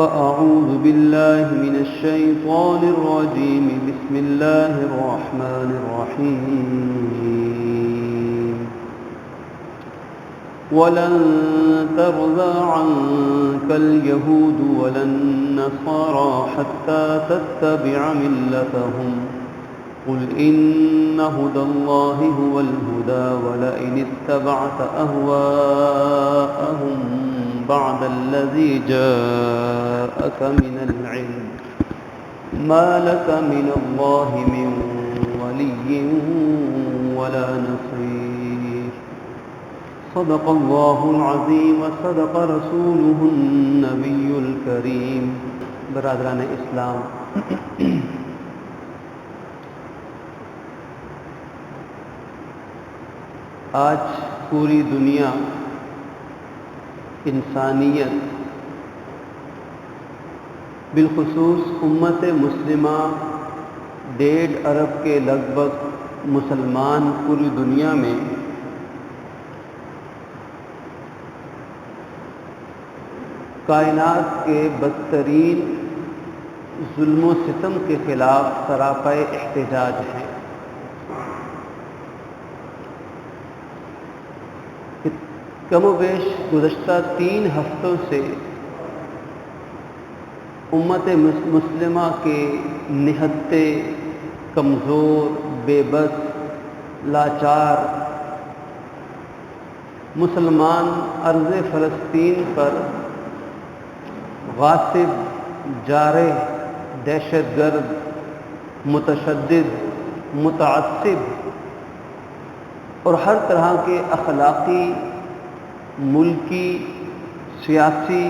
فأعوذ بالله من الشيطان الرجيم بسم الله الرحمن الرحيم ولن ترضى عنك اليهود ولا النصارى حتى تتبع ملتهم قل إن هدى الله هو الهدى ولئن اتبعت أهواءهم بعد الذي جاءك من العلم ما لك من الله من ولي ولا نصير صدق الله العظيم وصدق رسوله النبي الكريم. برادران اسلام، آج پوری دنیا، انسانیت، بالخصوص امت مسلمہ 1.5 ارب کے لگ بھگ مسلمان پوری دنیا میں کائنات کے بدترین ظلم و ستم کے خلاف سراپائے احتجاج ہیں. کم و بیش گزشتہ 3 ہفتوں سے امت مسلمہ کے نہتے، کمزور، بے بس، لاچار مسلمان ارض فلسطین پر غاصب، جارح، دہشت گرد، متشدد، متعصب اور ہر طرح کے اخلاقی، ملکی، سیاسی،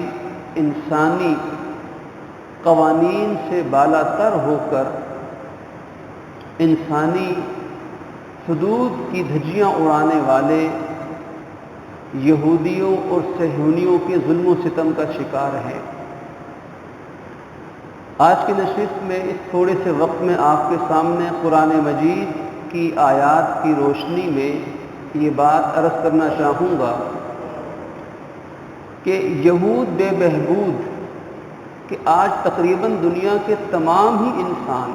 انسانی قوانین سے بالا تر ہو کر انسانی حدود کی دھجیاں اڑانے والے یہودیوں اور صہیونیوں کے ظلم و ستم کا شکار ہے. آج کی نشست میں اس تھوڑے سے وقت میں آپ کے سامنے قرآن مجید کی آیات کی روشنی میں یہ بات عرض کرنا چاہوں گا کہ یہود بے بہبود کہ آج تقریباً دنیا کے تمام ہی انسان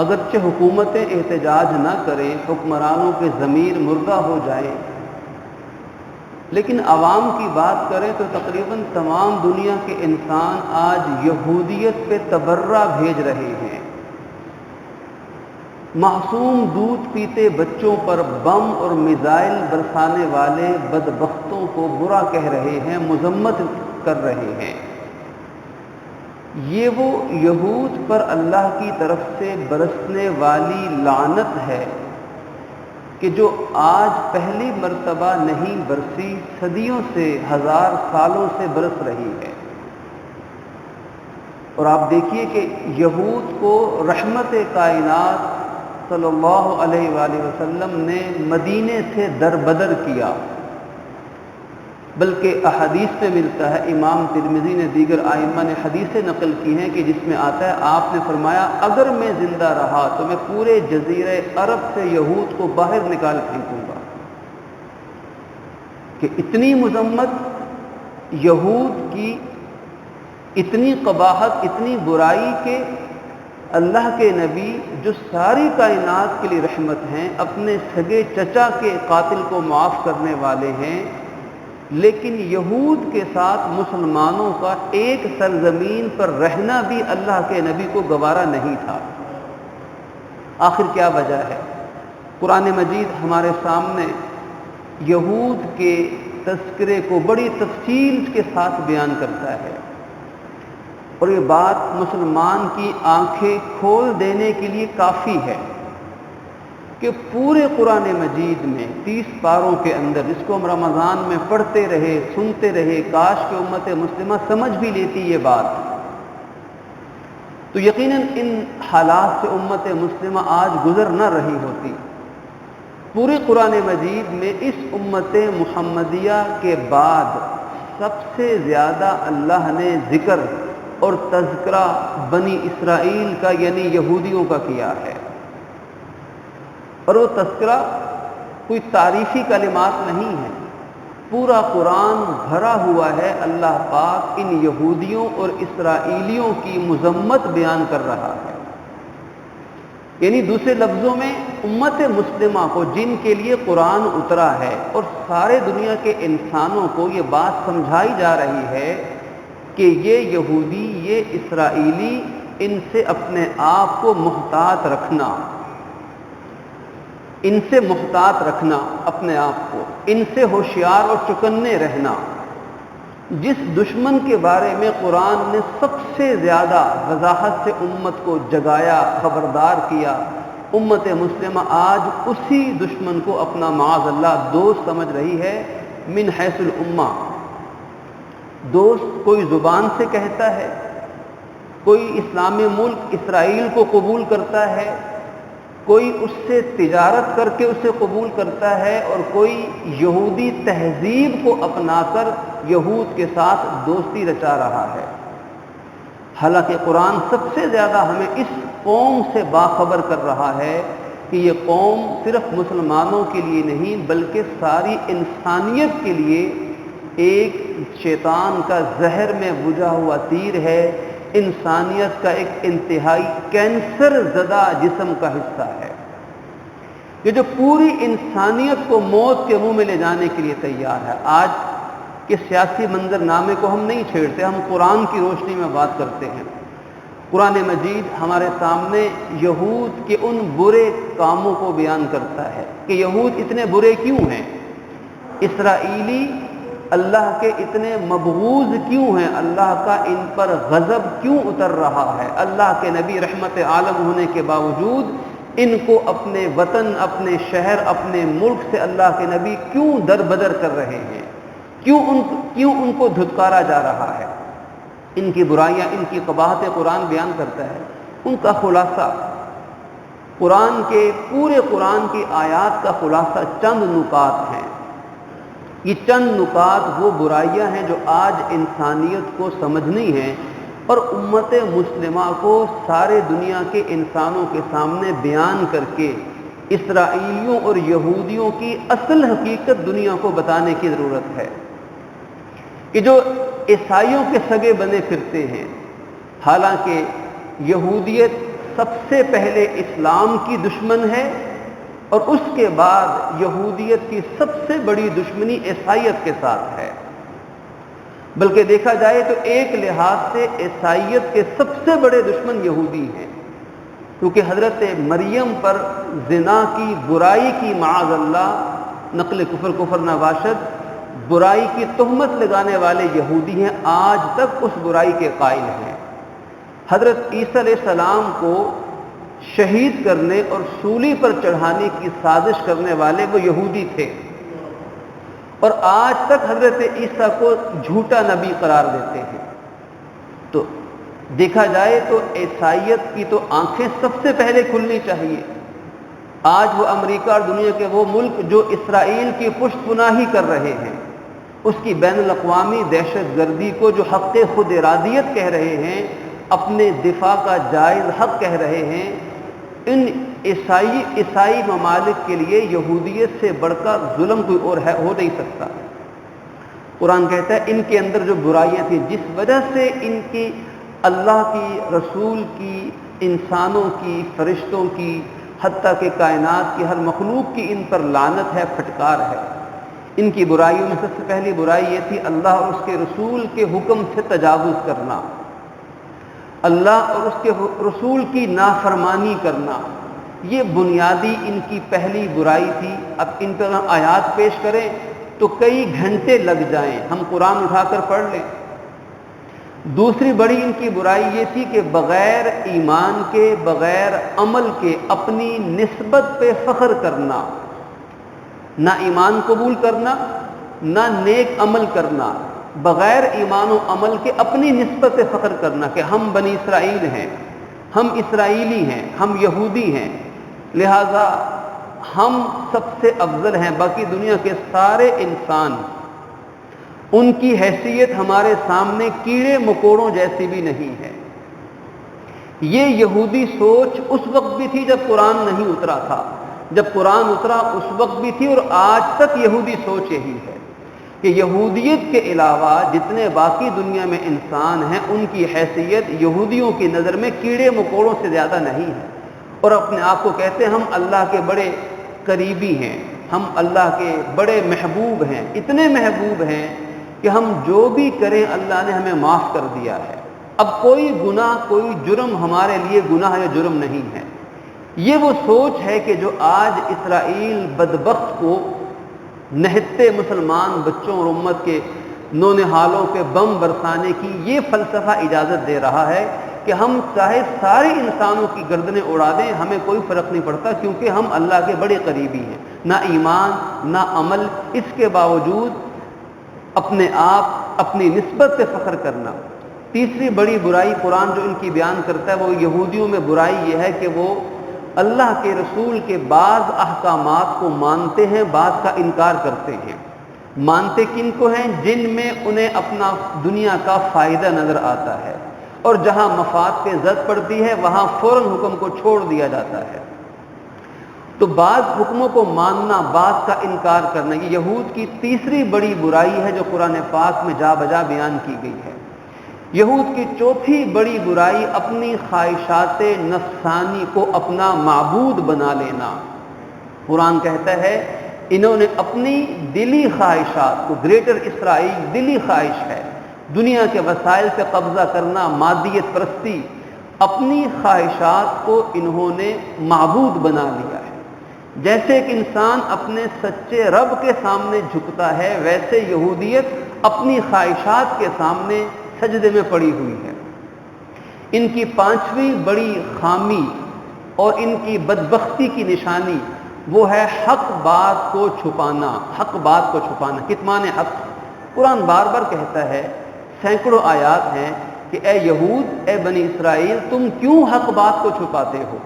اگرچہ حکومتیں احتجاج نہ کریں، حکمرانوں کے ضمیر مردہ ہو جائیں، لیکن عوام کی بات کریں تو تقریباً تمام دنیا کے انسان آج یہودیت پہ تبرہ بھیج رہے ہیں. معصوم دودھ پیتے بچوں پر بم اور میزائل برسانے والے بدبختوں کو برا کہہ رہے ہیں، مذمت کر رہے ہیں. یہ وہ یہود پر اللہ کی طرف سے برسنے والی لعنت ہے کہ جو آج پہلی مرتبہ نہیں برسی، صدیوں سے، 1000 سالوں سے برس رہی ہے. اور آپ دیکھیے کہ یہود کو رحمت کائنات صلی اللہ علیہ وآلہ وسلم نے مدینے سے دربدر کیا، بلکہ احادیث میں ملتا ہے، امام ترمذی نے، دیگر ائمہ نے حدیثیں نقل کی ہیں کہ جس میں آتا ہے آپ نے فرمایا اگر میں زندہ رہا تو میں پورے جزیرہ عرب سے یہود کو باہر نکال پھینکوں گا. کہ اتنی مذمت یہود کی، اتنی قباحت، اتنی برائی کہ اللہ کے نبی جو ساری کائنات کے لیے رحمت ہیں، اپنے سگے چچا کے قاتل کو معاف کرنے والے ہیں، لیکن یہود کے ساتھ مسلمانوں کا ایک سرزمین پر رہنا بھی اللہ کے نبی کو گوارا نہیں تھا. آخر کیا وجہ ہے؟ قرآن مجید ہمارے سامنے یہود کے تذکرے کو بڑی تفصیل کے ساتھ بیان کرتا ہے، اور یہ بات مسلمان کی آنکھیں کھول دینے کے لیے کافی ہے کہ پورے قرآن مجید میں 30 پاروں کے اندر، جس کو ہم رمضان میں پڑھتے رہے، سنتے رہے، کاش کہ امت مسلمہ سمجھ بھی لیتی یہ بات، تو یقیناً ان حالات سے امت مسلمہ آج گزر نہ رہی ہوتی. پورے قرآن مجید میں اس امت محمدیہ کے بعد سب سے زیادہ اللہ نے ذکر اور تذکرہ بنی اسرائیل کا یعنی یہودیوں کا کیا ہے. اور وہ تذکرہ کوئی تعریفی کلمات نہیں ہے، پورا قرآن بھرا ہوا ہے اللہ پاک ان یہودیوں اور اسرائیلیوں کی مذمت بیان کر رہا ہے۔ یعنی دوسرے لفظوں میں امت مسلمہ کو، جن کے لیے قرآن اترا ہے، اور سارے دنیا کے انسانوں کو یہ بات سمجھائی جا رہی ہے کہ یہ یہودی، یہ اسرائیلی، ان سے اپنے آپ کو محتاط رکھنا، ان سے محتاط رکھنا اپنے آپ کو، ان سے ہوشیار اور چکنے رہنا۔ جس دشمن کے بارے میں قرآن نے سب سے زیادہ وضاحت سے امت کو جگایا، خبردار کیا، امت مسلمہ آج اسی دشمن کو اپنا معاذ اللہ دوست سمجھ رہی ہے۔ من حیث الامہ، دوست کوئی زبان سے کہتا ہے، کوئی اسلامی ملک اسرائیل کو قبول کرتا ہے، کوئی اس سے تجارت کر کے اسے قبول کرتا ہے، اور کوئی یہودی تہذیب کو اپنا کر یہود کے ساتھ دوستی رچا رہا ہے۔ حالانکہ قرآن سب سے زیادہ ہمیں اس قوم سے باخبر کر رہا ہے کہ یہ قوم صرف مسلمانوں کے لیے نہیں بلکہ ساری انسانیت کے لیے ایک شیطان کا زہر میں بجھا ہوا تیر ہے، انسانیت کا ایک انتہائی کینسر زدہ جسم کا حصہ ہے، یہ جو پوری انسانیت کو موت کے منہ میں لے جانے کے لیے تیار ہے۔ آج کے سیاسی منظر نامے کو ہم نہیں چھیڑتے، ہم قرآن کی روشنی میں بات کرتے ہیں۔ قرآن مجید ہمارے سامنے یہود کے ان برے کاموں کو بیان کرتا ہے کہ یہود اتنے برے کیوں ہیں، اسرائیلی اللہ کے اتنے مبغوض کیوں ہیں، اللہ کا ان پر غضب کیوں اتر رہا ہے، اللہ کے نبی رحمت عالم ہونے کے باوجود ان کو اپنے وطن، اپنے شہر، اپنے ملک سے اللہ کے نبی کیوں در بدر کر رہے ہیں، کیوں ان کو دھتکارا جا رہا ہے۔ ان کی برائیاں، ان کی قباحت قرآن بیان کرتا ہے۔ ان کا خلاصہ قرآن کے پورے قرآن کی آیات کا خلاصہ چند نکات ہیں۔ یہ چند نکات وہ برائیاں ہیں جو آج انسانیت کو سمجھنی ہیں اور امت مسلمہ کو سارے دنیا کے انسانوں کے سامنے بیان کر کے اسرائیلیوں اور یہودیوں کی اصل حقیقت دنیا کو بتانے کی ضرورت ہے کہ جو عیسائیوں کے سگے بنے پھرتے ہیں، حالانکہ یہودیت سب سے پہلے اسلام کی دشمن ہے اور اس کے بعد یہودیت کی سب سے بڑی دشمنی عیسائیت کے ساتھ ہے۔ بلکہ دیکھا جائے تو ایک لحاظ سے عیسائیت کے سب سے بڑے دشمن یہودی ہیں، کیونکہ حضرت مریم پر زنا کی، برائی کی، معاذ اللہ، نقل کفر نباشد، برائی کی تہمت لگانے والے یہودی ہیں، آج تک اس برائی کے قائل ہیں۔ حضرت عیسیٰ علیہ السلام کو شہید کرنے اور سولی پر چڑھانے کی سازش کرنے والے وہ یہودی تھے، اور آج تک حضرت عیسیٰ کو جھوٹا نبی قرار دیتے ہیں۔ تو دیکھا جائے تو عیسائیت کی تو آنکھیں سب سے پہلے کھلنی چاہیے۔ آج وہ امریکہ اور دنیا کے وہ ملک جو اسرائیل کی پشت پناہی کر رہے ہیں، اس کی بین الاقوامی دہشت گردی کو جو حق خود ارادیت کہہ رہے ہیں، اپنے دفاع کا جائز حق کہہ رہے ہیں، ان عیسائی ممالک کے لیے یہودیت سے بڑھ کر ظلم کوئی اور ہو نہیں سکتا۔ قرآن کہتا ہے ان کے اندر جو برائیاں تھیں، جس وجہ سے ان کی اللہ کی، رسول کی، انسانوں کی، فرشتوں کی، حتیٰ کہ کائنات کی ہر مخلوق کی ان پر لعنت ہے، پھٹکار ہے۔ ان کی برائیوں میں سب سے پہلی برائی یہ تھی اللہ اور اس کے رسول کے حکم سے تجاوز کرنا، اللہ اور اس کے رسول کی نافرمانی کرنا، یہ بنیادی ان کی پہلی برائی تھی۔ اب ان پر آیات پیش کریں تو کئی گھنٹے لگ جائیں، ہم قرآن اٹھا کر پڑھ لیں۔ دوسری بڑی ان کی برائی یہ تھی کہ بغیر ایمان کے، بغیر عمل کے اپنی نسبت پہ فخر کرنا، نہ ایمان قبول کرنا، نہ نیک عمل کرنا، بغیر ایمان و عمل کے اپنی نسبت سے فخر کرنا کہ ہم بنی اسرائیل ہیں، ہم اسرائیلی ہیں، ہم یہودی ہیں، لہذا ہم سب سے افضل ہیں، باقی دنیا کے سارے انسان، ان کی حیثیت ہمارے سامنے کیڑے مکوڑوں جیسی بھی نہیں ہے۔ یہ یہودی سوچ اس وقت بھی تھی جب قرآن نہیں اترا تھا، جب قرآن اترا اس وقت بھی تھی، اور آج تک یہودی سوچ یہی ہے۔ کہ یہودیت کے علاوہ جتنے باقی دنیا میں انسان ہیں ان کی حیثیت یہودیوں کی نظر میں کیڑے مکوڑوں سے زیادہ نہیں ہے، اور اپنے آپ کو کہتے ہیں ہم اللہ کے بڑے قریبی ہیں، ہم اللہ کے بڑے محبوب ہیں، اتنے محبوب ہیں کہ ہم جو بھی کریں اللہ نے ہمیں معاف کر دیا ہے، اب کوئی گناہ کوئی جرم ہمارے لیے گناہ یا جرم نہیں ہے۔ یہ وہ سوچ ہے کہ جو آج اسرائیل بدبخت کو نہتے مسلمان بچوں اور امت کے نونہالوں پہ بم برسانے کی یہ فلسفہ اجازت دے رہا ہے کہ ہم چاہے سارے انسانوں کی گردنیں اڑا دیں ہمیں کوئی فرق نہیں پڑتا، کیونکہ ہم اللہ کے بڑے قریبی ہیں، نہ ایمان نہ عمل، اس کے باوجود اپنے آپ اپنی نسبت سے فخر کرنا۔ تیسری بڑی برائی قرآن جو ان کی بیان کرتا ہے وہ یہودیوں میں برائی یہ ہے کہ وہ اللہ کے رسول کے بعض احکامات کو مانتے ہیں، بعض کا انکار کرتے ہیں۔ مانتے کن کو ہیں؟ جن میں انہیں اپنا دنیا کا فائدہ نظر آتا ہے، اور جہاں مفاد پہ زد پڑتی ہے وہاں فوراً حکم کو چھوڑ دیا جاتا ہے۔ تو بعض حکموں کو ماننا، بعض کا انکار کرنا، یہ یہود کی تیسری بڑی برائی ہے جو قرآن پاک میں جا بجا بیان کی گئی ہے۔ یہود کی چوتھی بڑی برائی اپنی خواہشات نفسانی کو اپنا معبود بنا لینا۔ قرآن کہتا ہے انہوں نے اپنی دلی خواہشات کو، گریٹر اسرائیل دلی خواہش ہے، دنیا کے وسائل پہ قبضہ کرنا، مادیت پرستی، اپنی خواہشات کو انہوں نے معبود بنا لیا ہے۔ جیسے ایک انسان اپنے سچے رب کے سامنے جھکتا ہے، ویسے یہودیت اپنی خواہشات کے سامنے سجدے میں پڑی ہوئی ہے۔ ان کی پانچویں بڑی خامی اور ان کی بدبختی کی نشانی وہ ہے حق بات کو چھپانا، حق بات کو چھپانا، کتمان حق۔ قرآن بار بار کہتا ہے، سینکڑوں آیات ہیں کہ اے یہود، اے بنی اسرائیل، تم کیوں حق بات کو چھپاتے ہو؟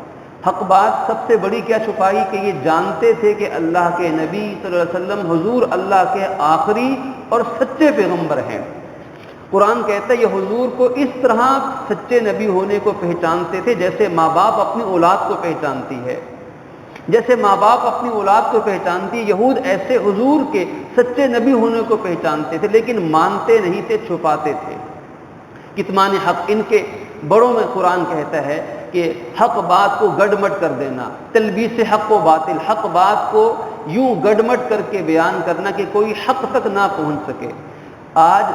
حق بات سب سے بڑی کیا چھپائی کہ یہ جانتے تھے کہ اللہ کے نبی صلی اللہ علیہ وسلم حضور اللہ کے آخری اور سچے پیغمبر ہیں۔ قرآن کہتا ہے یہ حضور کو اس طرح سچے نبی ہونے کو پہچانتے تھے جیسے ماں باپ اپنی اولاد کو پہچانتی ہے، جیسے ماں باپ اپنی اولاد کو پہچانتی ہے، یہود ایسے حضور کے سچے نبی ہونے کو پہچانتے تھے، لیکن مانتے نہیں تھے، چھپاتے تھے۔ کتمان حق، ان کے بڑوں میں قرآن کہتا ہے کہ حق بات کو گڈمٹ کر دینا، تلبیس حق و باطل، حق بات کو یوں گڈمٹ کر کے بیان کرنا کہ کوئی حق تک نہ پہنچ سکے۔ آج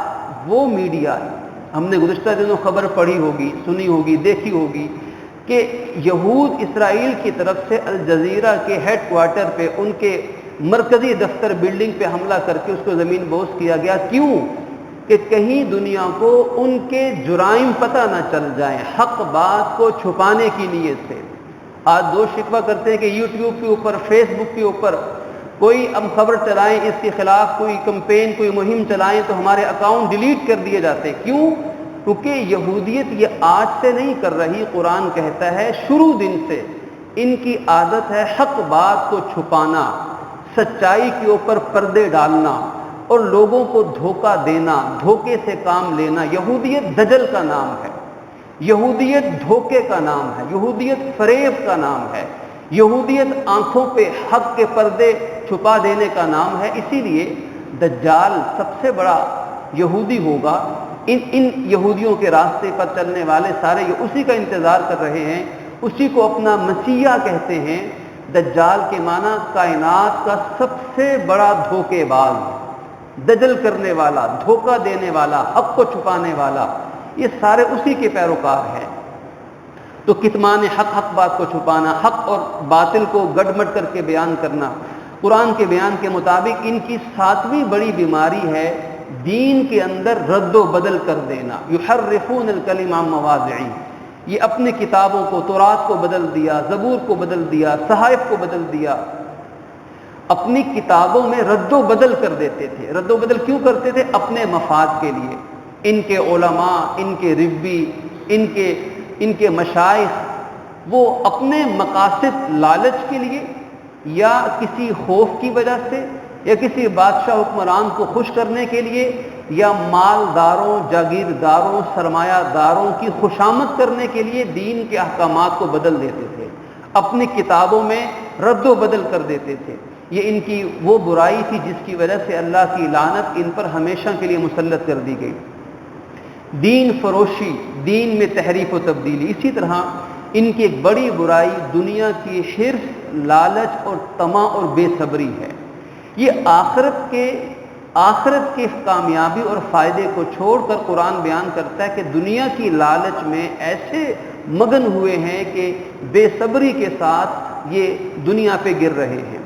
وہ میڈیا، ہم نے گزشتہ دنوں خبر پڑھی ہوگی، سنی ہوگی، دیکھی ہوگی کہ یہود اسرائیل کی طرف سے الجزیرہ کے ہیڈ کوارٹر پہ، ان کے مرکزی دفتر بلڈنگ پہ حملہ کر کے اس کو زمین بوس کیا گیا۔ کیوں؟ کہ کہیں دنیا کو ان کے جرائم پتہ نہ چل جائیں، حق بات کو چھپانے کی نیت سے۔ آج دوست شکوہ کرتے ہیں کہ یوٹیوب کے اوپر، فیس بک کے اوپر کوئی ہم خبر چلائیں، اس کے خلاف کوئی کمپین، کوئی مہم چلائیں تو ہمارے اکاؤنٹ ڈیلیٹ کر دیے جاتے۔ کیوں؟ کیونکہ یہودیت یہ آج سے نہیں کر رہی، قرآن کہتا ہے شروع دن سے ان کی عادت ہے حق بات کو چھپانا، سچائی کے اوپر پردے ڈالنا اور لوگوں کو دھوکہ دینا، دھوکے سے کام لینا۔ یہودیت دجل کا نام ہے، یہودیت دھوکے کا نام ہے، یہودیت فریب کا نام ہے، یہودیت آنکھوں پہ حق کے پردے چھپا دینے کا نام ہے۔ اسی لیے دجال سب سے بڑا یہودی ہوگا۔ ان یہودیوں کے راستے پر چلنے والے سارے یہ اسی کا انتظار کر رہے ہیں، اسی کو اپنا مسیح کہتے ہیں۔ دجال کے معنی کائنات کا سب سے بڑا دھوکے باز، دجل کرنے والا، دھوکہ دینے والا، حق کو چھپانے والا، یہ سارے اسی کے پیروکار ہیں۔ تو کتمان حق، حق بات کو چھپانا، حق اور باطل کو گڈمٹ کر کے بیان کرنا۔ قرآن کے بیان کے مطابق ان کی ساتویں بڑی بیماری ہے دین کے اندر رد و بدل کر دینا، یحرفون الکلم عن مواضعہ۔ یہ اپنی کتابوں کو، تورات کو بدل دیا، زبور کو بدل دیا، صحائف کو بدل دیا، اپنی کتابوں میں رد و بدل کر دیتے تھے۔ رد و بدل کیوں کرتے تھے؟ اپنے مفاد کے لیے۔ ان کے علماء، ان کے ربی، ان کے مشائخ، وہ اپنے مقاصد، لالچ کے لیے یا کسی خوف کی وجہ سے یا کسی بادشاہ حکمران کو خوش کرنے کے لیے یا مالداروں، جاگیرداروں، سرمایہ داروں کی خوشامد کرنے کے لیے دین کے احکامات کو بدل دیتے تھے، اپنی کتابوں میں رد و بدل کر دیتے تھے۔ یہ ان کی وہ برائی تھی جس کی وجہ سے اللہ کی لعنت ان پر ہمیشہ کے لیے مسلط کر دی گئی۔ دین فروشی، دین میں تحریف و تبدیلی، اسی طرح ان کی ایک بڑی برائی دنیا کی حرص، لالچ اور طمع اور بے صبری ہے۔ یہ آخرت کے کامیابی اور فائدے کو چھوڑ کر قرآن بیان کرتا ہے کہ دنیا کی لالچ میں ایسے مگن ہوئے ہیں کہ بے صبری کے ساتھ یہ دنیا پہ گر رہے ہیں۔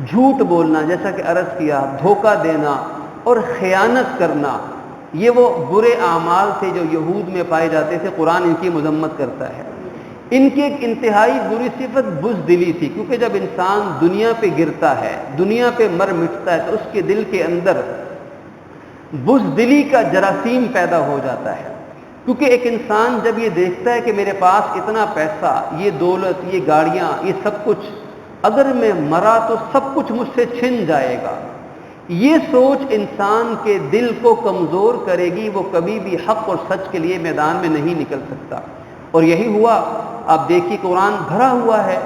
جھوٹ بولنا، جیسا کہ عرض کیا، دھوکہ دینا اور خیانت کرنا، یہ وہ برے اعمال تھے جو یہود میں پائے جاتے تھے۔ قرآن ان کی مذمت کرتا ہے۔ ان کی ایک انتہائی بری صفت بزدلی تھی، کیونکہ جب انسان دنیا پہ گرتا ہے، دنیا پہ مر مٹتا ہے، تو اس کے دل کے اندر بزدلی کا جراثیم پیدا ہو جاتا ہے۔ کیونکہ ایک انسان جب یہ دیکھتا ہے کہ میرے پاس اتنا پیسہ، یہ دولت، یہ گاڑیاں، یہ سب کچھ، اگر میں مرا تو سب کچھ مجھ سے چھن جائے گا، یہ سوچ انسان کے دل کو کمزور کرے گی، وہ کبھی بھی حق اور سچ کے لیے میدان میں نہیں نکل سکتا۔ اور یہی ہوا۔ آپ دیکھیے قرآن بھرا ہوا ہے،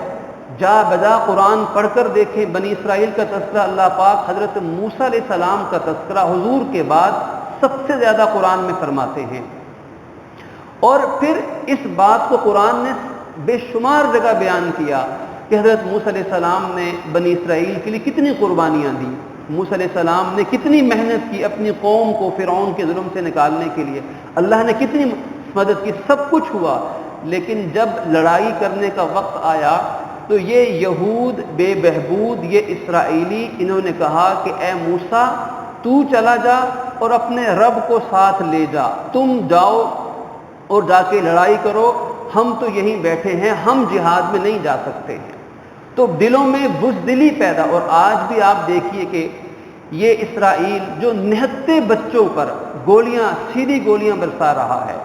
جا بجا قرآن پڑھ کر دیکھیں، بنی اسرائیل کا تذکرہ اللہ پاک حضرت موسیٰ علیہ السلام کا تذکرہ حضور کے بعد سب سے زیادہ قرآن میں فرماتے ہیں۔ اور پھر اس بات کو قرآن نے بے شمار جگہ بیان کیا کہ حضرت موسیٰ علیہ السلام نے بنی اسرائیل کے لیے کتنی قربانیاں دی، موسیٰ علیہ السلام نے کتنی محنت کی اپنی قوم کو فرعون کے ظلم سے نکالنے کے لیے، اللہ نے کتنی مدد کی، سب کچھ ہوا۔ لیکن جب لڑائی کرنے کا وقت آیا تو یہ یہود بے بہبود، یہ اسرائیلی، انہوں نے کہا کہ اے موسیٰ تو چلا جا اور اپنے رب کو ساتھ لے جا، تم جاؤ اور جا کے لڑائی کرو، ہم تو یہیں بیٹھے ہیں، ہم جہاد میں نہیں جا سکتے ہیں۔ تو دلوں میں بزدلی پیدا۔ اور آج بھی آپ دیکھیے کہ یہ اسرائیل جو نہتے بچوں پر گولیاں، سیدھی گولیاں برسا رہا ہے،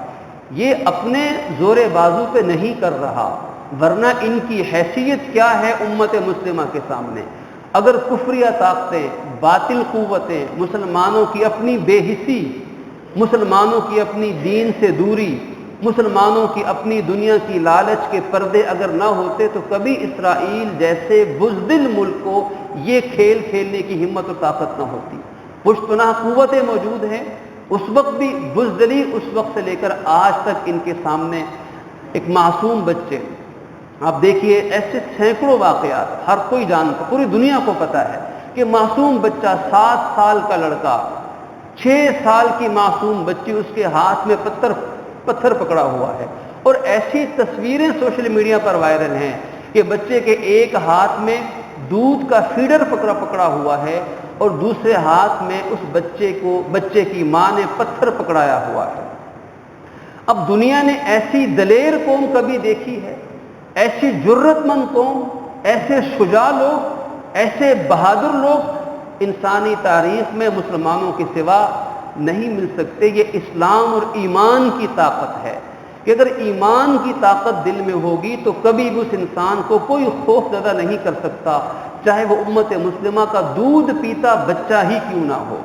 یہ اپنے زور بازو پہ نہیں کر رہا، ورنہ ان کی حیثیت کیا ہے امت مسلمہ کے سامنے؟ اگر کفریہ طاقتیں، باطل قوتیں، مسلمانوں کی اپنی بے حسی، مسلمانوں کی اپنی دین سے دوری، مسلمانوں کی اپنی دنیا کی لالچ کے پردے اگر نہ ہوتے تو کبھی اسرائیل جیسے بزدل ملک کو یہ کھیل کھیلنے کی ہمت اور طاقت نہ ہوتی۔ پشتنا قوتیں موجود ہیں، اس وقت بھی بزدلی، اس وقت سے لے کر آج تک ان کے سامنے ایک معصوم بچے، آپ دیکھیے ایسے سینکڑوں واقعات ہر کوئی جانتا، پوری دنیا کو پتہ ہے کہ معصوم بچہ، 7 سال کا لڑکا، 6 سال کی معصوم بچی، اس کے ہاتھ میں پتھر پکڑا ہوا ہے۔ اور ایسی تصویریں سوشل میڈیا پر وائرل ہیں کہ بچے کے ایک ہاتھ میں دودھ کا فیڈر پکڑا ہوا ہے اور دوسرے ہاتھ میں اس بچے کی ماں نے پتھر پکڑایا ہوا ہے۔ اب دنیا نے ایسی دلیر قوم کبھی دیکھی ہے؟ ایسی جرت مند قوم، ایسے شجاع لوگ، ایسے بہادر لوگ انسانی تاریخ میں مسلمانوں کے سوا نہیں مل سکتے۔ یہ اسلام اور ایمان کی طاقت ہے کہ اگر ایمان کی طاقت دل میں ہوگی تو کبھی بھی اس انسان کو کوئی خوف زدہ نہیں کر سکتا، چاہے وہ امت مسلمہ کا دودھ پیتا بچہ ہی کیوں نہ ہو۔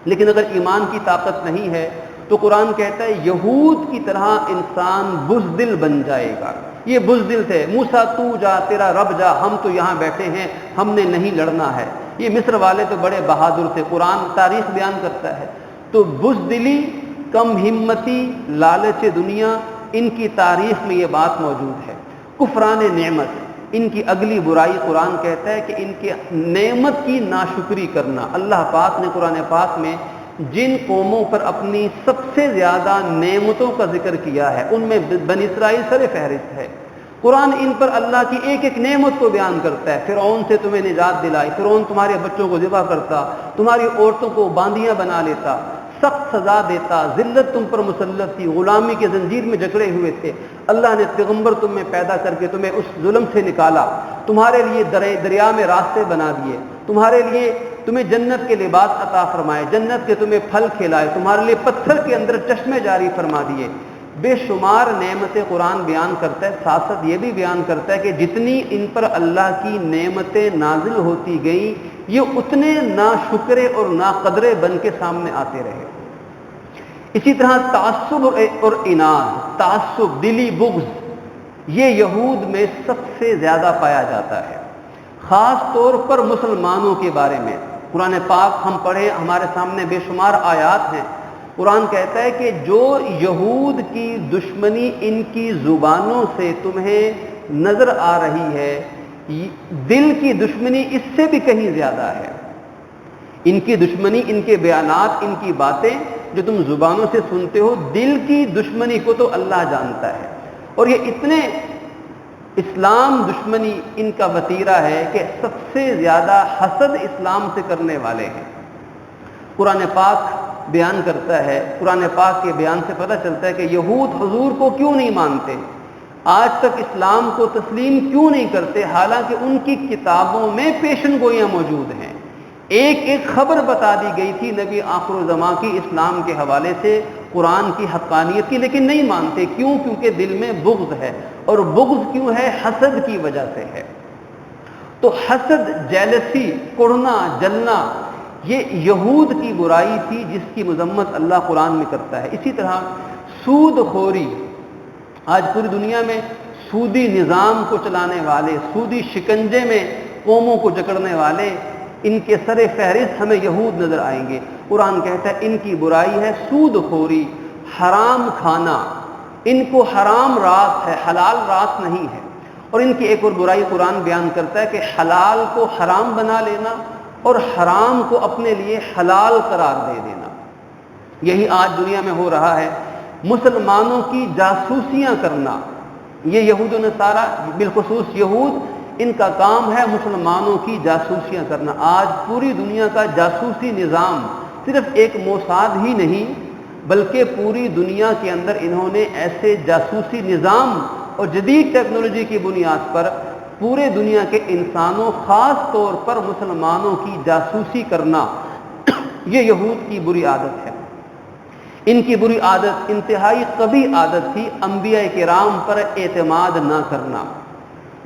لیکن اگر ایمان کی طاقت نہیں ہے تو قرآن کہتا ہے یہود کی طرح انسان بزدل بن جائے گا۔ یہ بزدل تھے، موسیٰ تو جا، تیرا رب جا، ہم تو یہاں بیٹھے ہیں، ہم نے نہیں لڑنا ہے۔ یہ مصر والے تو بڑے بہادر تھے، قرآن تاریخ بیان کرتا ہے۔ تو بزدلی، کم ہمتی، لالچ دنیا، ان کی تاریخ میں یہ بات موجود ہے۔ کفران نعمت، ان کی اگلی برائی قرآن کہتا ہے کہ ان کے نعمت کی ناشکری کرنا۔ اللہ پاک نے قرآن پاک میں جن قوموں پر اپنی سب سے زیادہ نعمتوں کا ذکر کیا ہے ان میں بنی اسرائیل سر فہرست ہے۔ قرآن ان پر اللہ کی ایک ایک نعمت کو بیان کرتا ہے۔ فرعون سے تمہیں نجات دلائی، فرعون تمہارے بچوں کو ذبح کرتا، تمہاری عورتوں کو باندیاں بنا لیتا، سخت سزا دیتا، ذلت تم پر مسلط تھی، غلامی کے زنجیر میں جکڑے ہوئے تھے، اللہ نے پیغمبر تم میں پیدا کر کے تمہیں اس ظلم سے نکالا، تمہارے لیے دریا میں راستے بنا دیے، تمہارے لیے تمہیں جنت کے لباس عطا فرمائے، جنت کے تمہیں پھل کھلائے، تمہارے لیے پتھر کے اندر چشمے جاری فرما دیے۔ بے شمار نعمتیں قرآن بیان کرتا ہے، ساتھ ساتھ یہ بھی بیان کرتا ہے کہ جتنی ان پر اللہ کی نعمتیں نازل ہوتی گئیں یہ اتنے ناشکرے اور ناقدرے بن کے سامنے آتے رہے۔ اسی طرح تعصب اور اناد، تعصب، دلی بغض، یہ یہود میں سب سے زیادہ پایا جاتا ہے۔ خاص طور پر مسلمانوں کے بارے میں قرآن پاک ہم پڑھے، ہمارے سامنے بے شمار آیات ہیں۔ قرآن کہتا ہے کہ جو یہود کی دشمنی ان کی زبانوں سے تمہیں نظر آ رہی ہے، دل کی دشمنی اس سے بھی کہیں زیادہ ہے۔ ان کی دشمنی، ان کے بیانات، ان کی باتیں جو تم زبانوں سے سنتے ہو، دل کی دشمنی کو تو اللہ جانتا ہے۔ اور یہ اتنے اسلام دشمنی ان کا وتیرہ ہے کہ سب سے زیادہ حسد اسلام سے کرنے والے ہیں۔ قرآن پاک بیان کرتا ہے، قرآن پاک کے بیان سے پتہ چلتا ہے کہ یہود حضور کو کیوں نہیں مانتے، آج تک اسلام کو تسلیم کیوں نہیں کرتے، حالانکہ ان کی کتابوں میں پیشن گوئیاں موجود ہیں۔ ایک ایک خبر بتا دی گئی تھی نبی آخر الزماں کی اسلام کے حوالے سے، قرآن کی حقانیت کی، لیکن نہیں مانتے۔ کیوں؟ کیونکہ دل میں بغض ہے، اور بغض کیوں ہے؟ حسد کی وجہ سے ہے۔ تو حسد، جیلسی، کڑھنا، جلنا، یہ یہود کی برائی تھی جس کی مذمت اللہ قرآن میں کرتا ہے۔ اسی طرح سود خوری، آج پوری دنیا میں سودی نظام کو چلانے والے، سودی شکنجے میں قوموں کو جکڑنے والے، ان کے سر فہرست ہمیں یہود نظر آئیں گے۔ قرآن کہتا ہے ان کی برائی ہے سود خوری، حرام کھانا، ان کو حرام رات ہے، حلال رات نہیں ہے۔ اور ان کی ایک اور برائی قرآن بیان کرتا ہے کہ حلال کو حرام بنا لینا اور حرام کو اپنے لیے حلال قرار دے دینا۔ یہی آج دنیا میں ہو رہا ہے، مسلمانوں کی جاسوسیاں کرنا۔ یہ یہود و نصارہ، بالخصوص یہود، ان کا کام ہے مسلمانوں کی جاسوسیاں کرنا۔ آج پوری دنیا کا جاسوسی نظام، صرف ایک موساد ہی نہیں بلکہ پوری دنیا کے اندر انہوں نے ایسے جاسوسی نظام اور جدید ٹیکنالوجی کی بنیاد پر پورے دنیا کے انسانوں، خاص طور پر مسلمانوں کی جاسوسی کرنا، یہ یہود کی بری عادت ہے۔ ان کی بری عادت، انتہائی قبیح عادت تھی، انبیاء کرام پر اعتماد نہ کرنا۔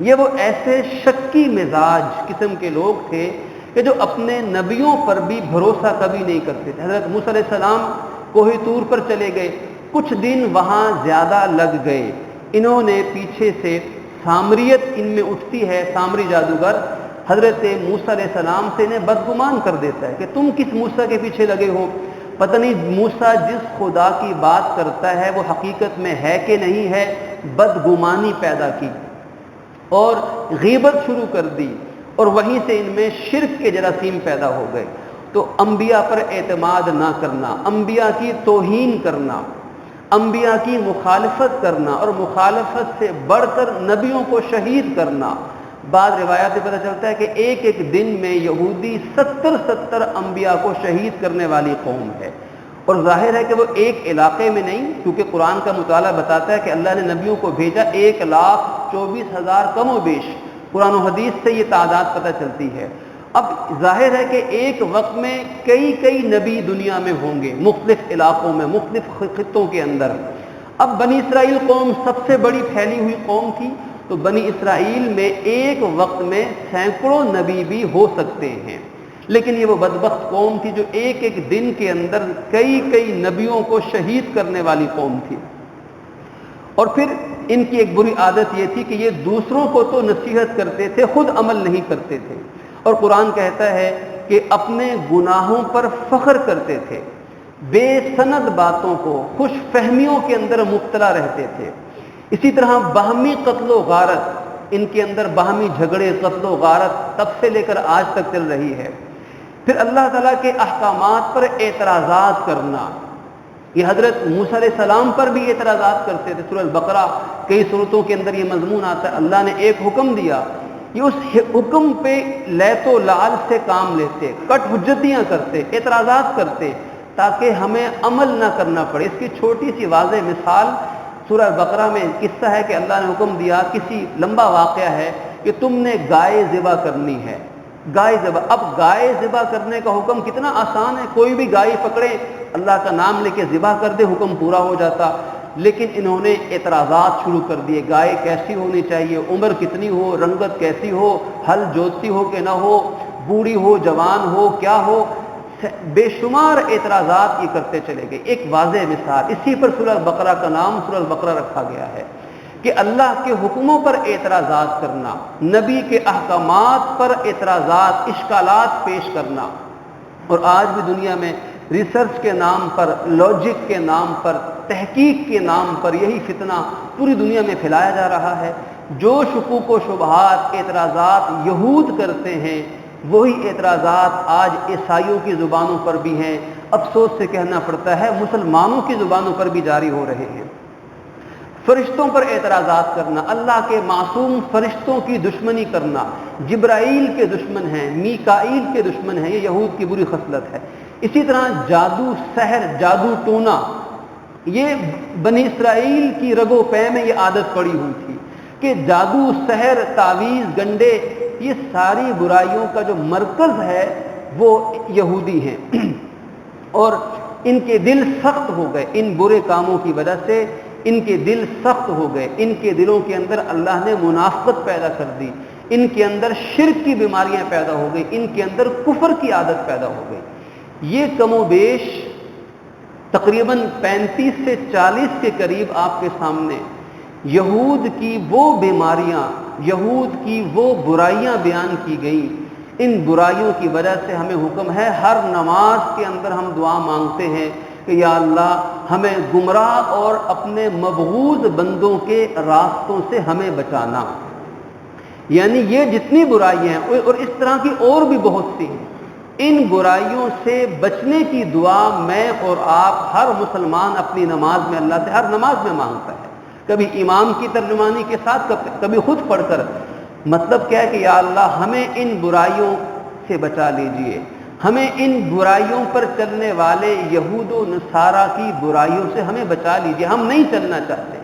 یہ وہ ایسے شکی مزاج قسم کے لوگ تھے کہ جو اپنے نبیوں پر بھی بھروسہ کبھی نہیں کرتے تھے۔ حضرت موسیٰ علیہ السلام کوہ طور پر چلے گئے، کچھ دن وہاں زیادہ لگ گئے، انہوں نے پیچھے سے، سامریت ان میں اٹھتی ہے، سامری جادوگر حضرت موسیٰ علیہ السلام سے انہیں بدگمان کر دیتا ہے کہ تم کس موسیٰ کے پیچھے لگے ہو، پتہ نہیں موسیٰ جس خدا کی بات کرتا ہے وہ حقیقت میں ہے کہ نہیں ہے۔ بدگمانی پیدا کی اور غیبت شروع کر دی، اور وہیں سے ان میں شرک کے جراثیم پیدا ہو گئے۔ تو انبیاء پر اعتماد نہ کرنا، انبیاء کی توہین کرنا، انبیاء کی مخالفت کرنا، اور مخالفت سے بڑھ کر نبیوں کو شہید کرنا۔ بعض روایات سے پتہ چلتا ہے کہ ایک ایک دن میں یہودی 70 انبیاء کو شہید کرنے والی قوم ہے۔ اور ظاہر ہے کہ وہ ایک علاقے میں نہیں، کیونکہ قرآن کا مطالعہ بتاتا ہے کہ اللہ نے نبیوں کو بھیجا 1,24,000 کم و بیش، قرآن و حدیث سے یہ تعداد پتہ چلتی ہے۔ اب ظاہر ہے کہ ایک وقت میں کئی نبی دنیا میں ہوں گے، مختلف علاقوں میں، مختلف خطوں کے اندر۔ اب بنی اسرائیل قوم سب سے بڑی پھیلی ہوئی قوم تھی، تو بنی اسرائیل میں ایک وقت میں سینکڑوں نبی بھی ہو سکتے ہیں، لیکن یہ وہ بدبخت قوم تھی جو ایک ایک دن کے اندر کئی نبیوں کو شہید کرنے والی قوم تھی۔ اور پھر ان کی ایک بری عادت یہ تھی کہ یہ دوسروں کو تو نصیحت کرتے تھے، خود عمل نہیں کرتے تھے۔ اور قرآن کہتا ہے کہ اپنے گناہوں پر فخر کرتے تھے، بے سند باتوں کو، خوش فہمیوں کے اندر مبتلا رہتے تھے۔ اسی طرح باہمی قتل و غارت، ان کے اندر باہمی جھگڑے، قتل و غارت تب سے لے کر آج تک چل رہی ہے۔ پھر اللہ تعالیٰ کے احکامات پر اعتراضات کرنا، یہ حضرت موسیٰ علیہ السلام پر بھی اعتراضات کرتے تھے۔ سورہ البقرہ کئی صورتوں کے اندر یہ مضمون آتا ہے، اللہ نے ایک حکم دیا، یہ اس حکم پہ لیت و لعل سے کام لیتے، کٹ حجتیاں کرتے، اعتراضات کرتے، تاکہ ہمیں عمل نہ کرنا پڑے۔ اس کی چھوٹی سی واضح مثال سورہ بقرہ میں قصہ ہے کہ اللہ نے حکم دیا، کسی لمبا واقعہ ہے کہ تم نے گائے ذبح کرنی ہے، گائے ذبح۔ اب گائے ذبح کرنے کا حکم کتنا آسان ہے، کوئی بھی گائے پکڑے، اللہ کا نام لے کے ذبح کر دے، حکم پورا ہو جاتا۔ لیکن انہوں نے اعتراضات شروع کر دیے، گائے کیسی ہونی چاہیے، عمر کتنی ہو، رنگت کیسی ہو، ہل جوتتی ہو کہ نہ ہو، بوڑھی ہو، جوان ہو، کیا ہو، بے شمار اعتراضات یہ کرتے چلے گئے۔ ایک واضح مثال، اسی پر سورہ البقرہ کا نام سورہ البقرہ رکھا گیا ہے۔ کہ اللہ کے حکموں پر اعتراضات کرنا، نبی کے احکامات پر اعتراضات، اشکالات پیش کرنا. اور آج بھی دنیا میں ریسرچ کے نام پر، لاجک کے نام پر، تحقیق کے نام پر یہی فتنہ پوری دنیا میں پھیلایا جا رہا ہے. جو شکوک و شبہات، اعتراضات یہود کرتے ہیں، وہی اعتراضات آج عیسائیوں کی زبانوں پر بھی ہیں. افسوس سے کہنا پڑتا ہے مسلمانوں کی زبانوں پر بھی جاری ہو رہے ہیں. فرشتوں پر اعتراضات کرنا، اللہ کے معصوم فرشتوں کی دشمنی کرنا، جبرائیل کے دشمن ہیں، میکائیل کے دشمن ہیں، یہ یہود کی بری خصلت ہے. اسی طرح جادو، سحر، جادو ٹونا، یہ بنی اسرائیل کی رگ و پے میں یہ عادت پڑی ہوئی تھی کہ جادو، سحر، تعویذ، گنڈے، یہ ساری برائیوں کا جو مرکز ہے وہ یہودی ہیں. اور ان کے دل سخت ہو گئے ان برے کاموں کی وجہ سے، ان کے دل سخت ہو گئے. ان کے دلوں کے اندر اللہ نے منافقت پیدا کر دی، ان کے اندر شرک کی بیماریاں پیدا ہو گئی، ان کے اندر کفر کی عادت پیدا ہو گئی. یہ کم و بیش تقریباً 35 سے 40 کے قریب آپ کے سامنے یہود کی وہ بیماریاں، یہود کی وہ برائیاں بیان کی گئیں. ان برائیوں کی وجہ سے ہمیں حکم ہے ہر نماز کے اندر ہم دعا مانگتے ہیں کہ یا اللہ ہمیں گمراہ اور اپنے مبغوض بندوں کے راستوں سے ہمیں بچانا. یعنی یہ جتنی برائیاں ہیں اور اس طرح کی اور بھی بہت سی ہیں، ان برائیوں سے بچنے کی دعا میں اور آپ ہر مسلمان اپنی نماز میں اللہ سے ہر نماز میں مانگتا ہے. کبھی امام کی ترجمانی کے ساتھ، کبھی خود پڑھ کر. مطلب کیا ہے کہ یا اللہ ہمیں ان برائیوں سے بچا لیجئے، ہمیں ان برائیوں پر چلنے والے یہود و نصارہ کی برائیوں سے ہمیں بچا لیجئے، ہم نہیں چلنا چاہتے.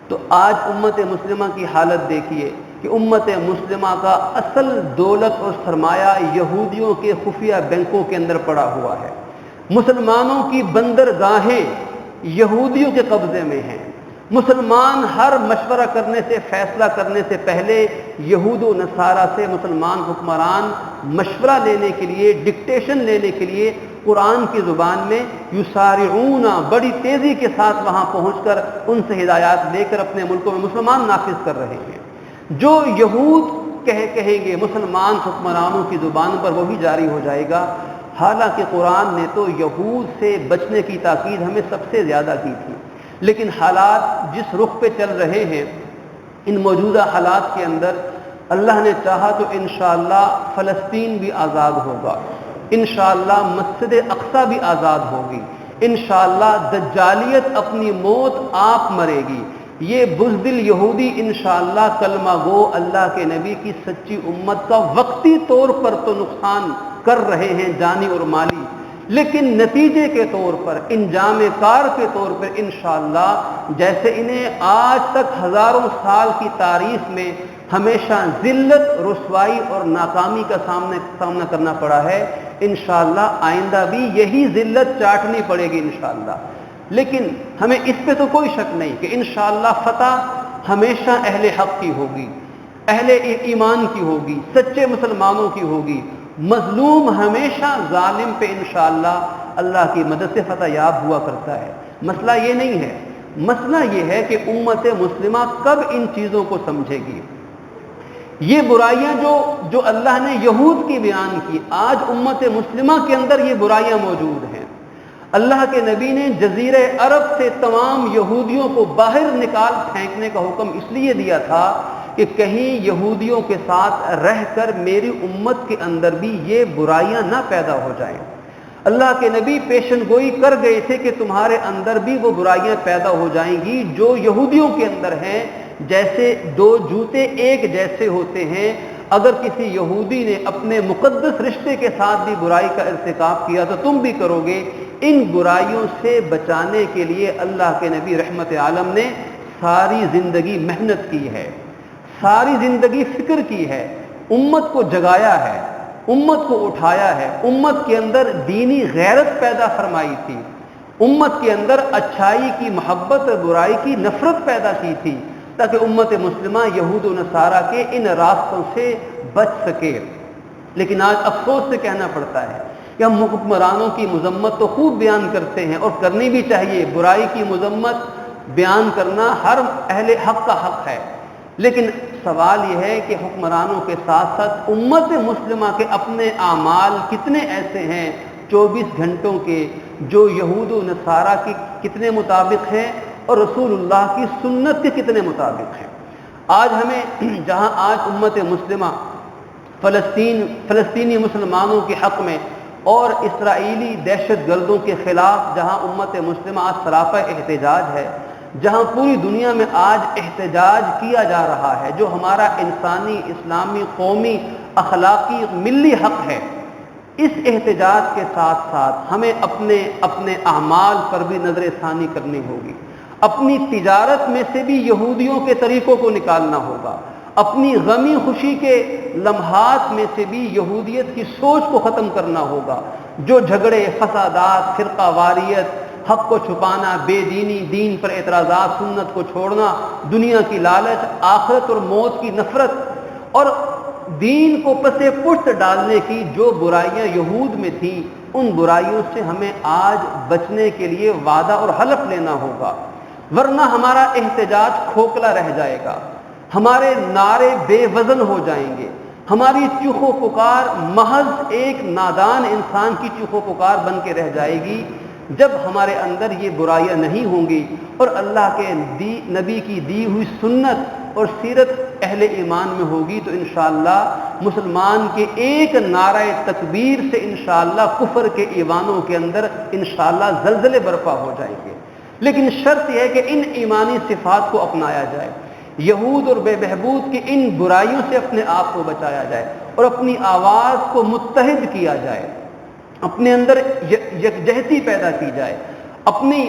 تو آج امت مسلمہ کی حالت دیکھیے کہ امت مسلمہ کا اصل دولت اور سرمایہ یہودیوں کے خفیہ بینکوں کے اندر پڑا ہوا ہے. مسلمانوں کی بندرگاہیں یہودیوں کے قبضے میں ہیں. مسلمان ہر مشورہ کرنے سے، فیصلہ کرنے سے پہلے یہود و نصارہ سے مسلمان حکمران مشورہ لینے کے لیے، ڈکٹیشن لینے کے لیے قرآن کی زبان میں یسارعون، بڑی تیزی کے ساتھ وہاں پہنچ کر ان سے ہدایات لے کر اپنے ملکوں میں مسلمان نافذ کر رہے ہیں. جو یہود کہیں گے مسلمان حکمرانوں کی زبان پر وہی جاری ہو جائے گا. حالانکہ قرآن نے تو یہود سے بچنے کی تاکید ہمیں سب سے زیادہ کی تھی، لیکن حالات جس رخ پہ چل رہے ہیں، ان موجودہ حالات کے اندر اللہ نے چاہا تو انشاءاللہ فلسطین بھی آزاد ہوگا، انشاءاللہ مسجد اقصی بھی آزاد ہوگی، انشاءاللہ دجالیت اپنی موت آپ مرے گی. یہ بزدل یہودی انشاءاللہ کلمہ گو اللہ کے نبی کی سچی امت کا وقتی طور پر تو نقصان کر رہے ہیں جانی اور مالی، لیکن نتیجے کے طور پر، انجام کار کے طور پر انشاءاللہ جیسے انہیں آج تک ہزاروں سال کی تاریخ میں ہمیشہ ذلت، رسوائی اور ناکامی کا سامنا کرنا پڑا ہے، انشاءاللہ آئندہ بھی یہی ذلت چاٹنی پڑے گی انشاءاللہ. لیکن ہمیں اس پہ تو کوئی شک نہیں کہ انشاءاللہ فتح ہمیشہ اہل حق کی ہوگی، اہل ایمان کی ہوگی، سچے مسلمانوں کی ہوگی. مظلوم ہمیشہ ظالم پہ انشاءاللہ اللہ کی مدد سے فتح یاب ہوا کرتا ہے. مسئلہ یہ نہیں ہے، مسئلہ یہ ہے کہ امت مسلمہ کب ان چیزوں کو سمجھے گی. یہ برائیاں جو اللہ نے یہود کی بیان کی، آج امت مسلمہ کے اندر یہ برائیاں موجود ہیں. اللہ کے نبی نے جزیرہ عرب سے تمام یہودیوں کو باہر نکال پھینکنے کا حکم اس لیے دیا تھا کہ کہیں یہودیوں کے ساتھ رہ کر میری امت کے اندر بھی یہ برائیاں نہ پیدا ہو جائیں. اللہ کے نبی پیشن گوئی کر گئے تھے کہ تمہارے اندر بھی وہ برائیاں پیدا ہو جائیں گی جو یہودیوں کے اندر ہیں. جیسے دو جوتے ایک جیسے ہوتے ہیں، اگر کسی یہودی نے اپنے مقدس رشتے کے ساتھ بھی برائی کا ارتکاب کیا تو تم بھی کرو گے. ان برائیوں سے بچانے کے لیے اللہ کے نبی رحمت عالم نے ساری زندگی محنت کی ہے، ساری زندگی فکر کی ہے، امت کو جگایا ہے، امت کو اٹھایا ہے، امت کے اندر دینی غیرت پیدا فرمائی تھی، امت کے اندر اچھائی کی محبت اور برائی کی نفرت پیدا کی تھی تاکہ امت مسلمہ یہود و نصارہ کے ان راستوں سے بچ سکے. لیکن آج افسوس سے کہنا پڑتا ہے کہ ہم حکمرانوں کی مذمت تو خوب بیان کرتے ہیں اور کرنی بھی چاہیے. برائی کی مذمت بیان کرنا ہر اہل حق کا حق ہے، لیکن سوال یہ ہے کہ حکمرانوں کے ساتھ ساتھ امت مسلمہ کے اپنے اعمال کتنے ایسے ہیں 24 گھنٹوں کے جو یہود و نصارہ کی کتنے مطابق ہیں اور رسول اللہ کی سنت کے کتنے مطابق ہیں۔ آج ہمیں جہاں آج امت مسلمہ فلسطینی مسلمانوں کے حق میں اور اسرائیلی دہشت گردوں کے خلاف جہاں امت مسلمہ آج سراپا احتجاج ہے، جہاں پوری دنیا میں آج احتجاج کیا جا رہا ہے، جو ہمارا انسانی، اسلامی، قومی، اخلاقی، ملی حق ہے، اس احتجاج کے ساتھ ساتھ ہمیں اپنے اعمال پر بھی نظر ثانی کرنی ہوگی، اپنی تجارت میں سے بھی یہودیوں کے طریقوں کو نکالنا ہوگا، اپنی غمی خوشی کے لمحات میں سے بھی یہودیت کی سوچ کو ختم کرنا ہوگا، جو جھگڑے، فسادات، فرقہ واریت، حق کو چھپانا، بے دینی، دین پر اعتراضات، سنت کو چھوڑنا، دنیا کی لالچ، آخرت اور موت کی نفرت اور دین کو پس پشت ڈالنے کی جو برائیاں یہود میں تھیں، ان برائیوں سے ہمیں آج بچنے کے لیے وعدہ اور حلف لینا ہوگا، ورنہ ہمارا احتجاج کھوکھلا رہ جائے گا، ہمارے نعرے بے وزن ہو جائیں گے، ہماری چیخ و پکار محض ایک نادان انسان کی چیخ و پکار بن کے رہ جائے گی، جب ہمارے اندر یہ برائیاں نہیں ہوں گی اور اللہ کے نبی کی دی ہوئی سنت اور سیرت اہل ایمان میں ہوگی، تو انشاءاللہ مسلمان کے ایک نعرہ تکبیر سے انشاءاللہ کفر کے ایوانوں کے اندر انشاءاللہ زلزلے برپا ہو جائیں گے۔ لیکن شرط یہ ہے کہ ان ایمانی صفات کو اپنایا جائے، یہود اور بے بہبود کی ان برائیوں سے اپنے آپ کو بچایا جائے اور اپنی آواز کو متحد کیا جائے، اپنے اندر یکجہتی پیدا کی جائے، اپنی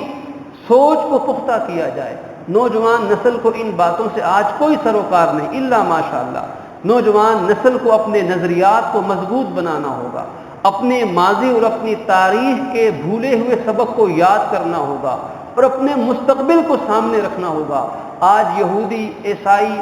سوچ کو پختہ کیا جائے۔ نوجوان نسل کو ان باتوں سے آج کوئی سروکار نہیں الا ماشاءاللہ۔ نوجوان نسل کو اپنے نظریات کو مضبوط بنانا ہوگا، اپنے ماضی اور اپنی تاریخ کے بھولے ہوئے سبق کو یاد کرنا ہوگا اور اپنے مستقبل کو سامنے رکھنا ہوگا۔ آج یہودی، عیسائی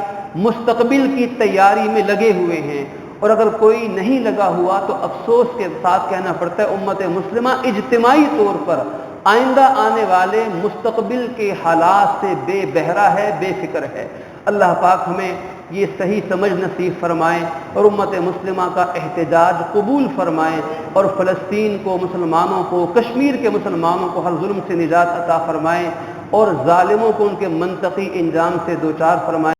مستقبل کی تیاری میں لگے ہوئے ہیں، اور اگر کوئی نہیں لگا ہوا تو افسوس کے ساتھ کہنا پڑتا ہے امت مسلمہ اجتماعی طور پر آئندہ آنے والے مستقبل کے حالات سے بے بہرہ ہے، بے فکر ہے۔ اللہ پاک ہمیں یہ صحیح سمجھ نصیب فرمائیں اور امت مسلمہ کا احتجاج قبول فرمائیں، اور فلسطین کو، مسلمانوں کو، کشمیر کے مسلمانوں کو ہر ظلم سے نجات عطا فرمائیں، اور ظالموں کو ان کے منطقی انجام سے دوچار فرمائیں۔